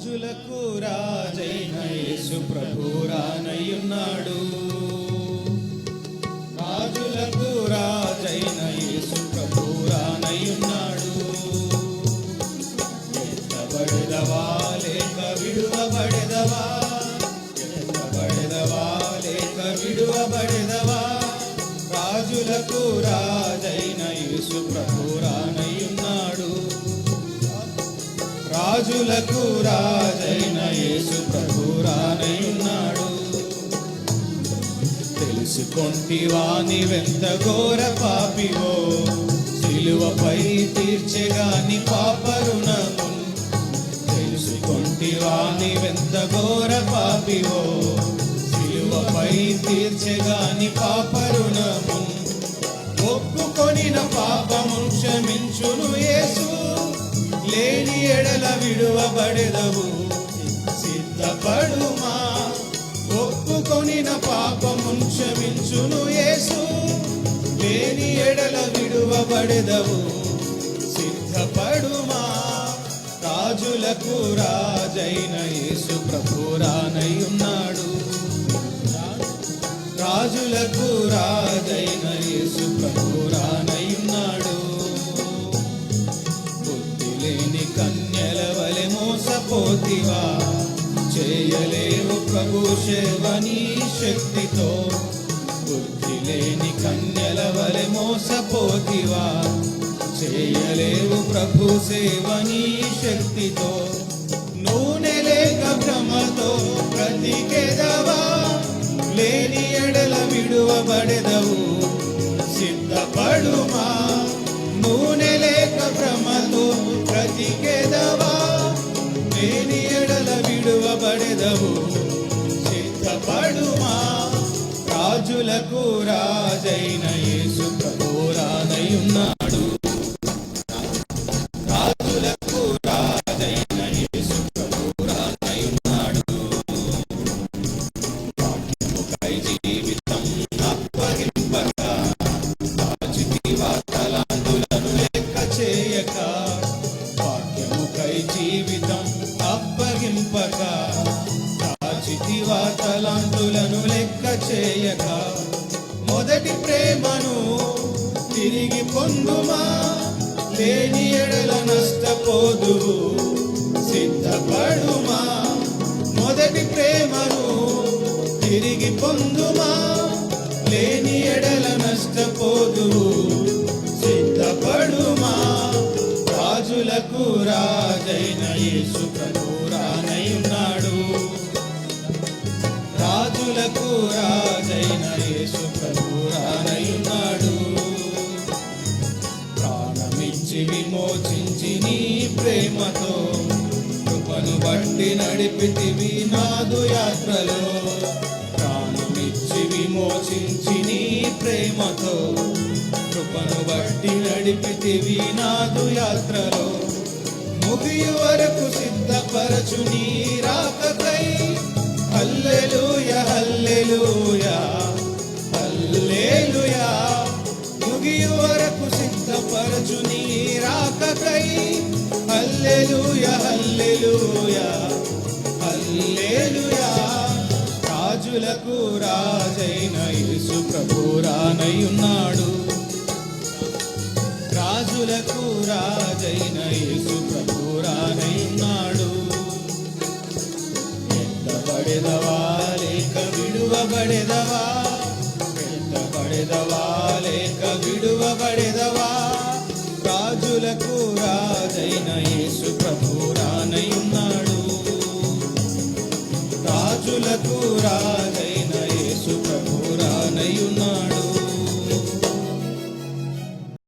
రాజులకు రాజైన యేసు ప్రభు రానయ్యున్నాడు. రాజులకు రాజైన యేసు ప్రభు రానయ్యున్నాడు. ఎత్తబడెదవా లేక విడువబడెదవా, ఎత్తబడెదవా లేక విడువబడెదవా, రాజులకు రాజైన యేసు ప్రభు రానయ్యున్నాడు. రాజులకు రాజైన యేసు ప్రభు రానయ్యున్నాడు. తెలుసుకొంటివా నీవెంత ఘోర పాపివో, సిలువపై తీర్చెగాని పాప రుణమున్. తెలుసుకొంటివా నీవెంత ఘోర పాపివో, సిలువపై తీర్చెగాని పాప రుణమున్. ఒప్పుకొనిన పాపము క్షమించును యేసు, లేని ఎడల విడువబడెదవు సిద్ధపడుమా. ఒప్పుకొనిన పాపము క్షమించును యేసు, లేని ఎడల విడువబడెదవు సిద్ధపడుమా. రాజులకు రాజైన యేసు ప్రభు రానయ్యున్నాడు. రాజులకు రాజైన యేసు ప్రభు రానయ్యున్నాడు. లేని కన్యల వలె మోసపోతివా, చేయలేవు ప్రభు సేవ నీ శక్తితో. బుద్ధి లేని కన్యల వలె మోసపోతివా, చేయలేవు ప్రభు సేవ నీ శక్తితో. నూనె లేక భ్రమతో బ్రతికెదవా, లేని ఎడల విడువబడెదవు సిద్ధపడుమా. నూనె లేక భ్రమతో బ్రతికెదవా, లేని ఎడల విడువబడెదవు సిద్ధపడుమా. రాజులకు రాజైన యేసు ప్రభు రానయ్యున్నాడు. రాజులకు రాజైన యేసు ప్రభు రానయ్యున్నాడు. వాక్యముకై జీవితం అప్పగింపగా, రాజుతివా తలాంతులను లెక్క చేయక. వాక్యముకై జీవితం అప్పగింపగా, రాజుతివా తలాంతులను లెక్క చేయక. మొదటి ప్రేమను తిరిగి పొందుమా, లేని ఎడల నష్టపోదువు సిద్ధపడుమా. మొదటి ప్రేమను తిరిగి పొందుమా, లేని ఎడల నష్టపోదువు సిద్ధపడుమా. రాజులకు రాజైన యేసు ప్రభు రానయ్యున్నాడు. రాజులకు రాజైన యేసు ప్రభు రానయ్యున్నాడు. ప్రాణమిచ్చి విమోచించి నీ ప్రేమతో, కృపను బట్టి నడిపితివి నాదు యాత్రలో. ప్రాణమిచ్చి విమోచించి నీ ప్రేమతో, కృపను బట్టి నడిపితివి నాదు యాత్రలో. ముగియు వరకు సిద్ధపరచు నీ రాకకై. హల్లెలూయా హల్లెలూయా హల్లెలూయా. ముగియు వరకు సిద్ధపరచు నీ రాకకై. హల్లెలూయా హల్లెలూయా హల్లెలూయా. రాజులకు రాజైన యేసు ప్రభు రానయ్యున్నాడు. రాజులకు రాజైన యేసు ప్రభు రానయ్యున్నాడు. ఎత్తబడెదవా లేక విడువబడెదవా, ఎత్తబడెదవా లేక విడువబడెదవా, రాజులకు రాజైన యేసు ప్రభు రానయ్యున్నాడు. రాజులకు రాజైన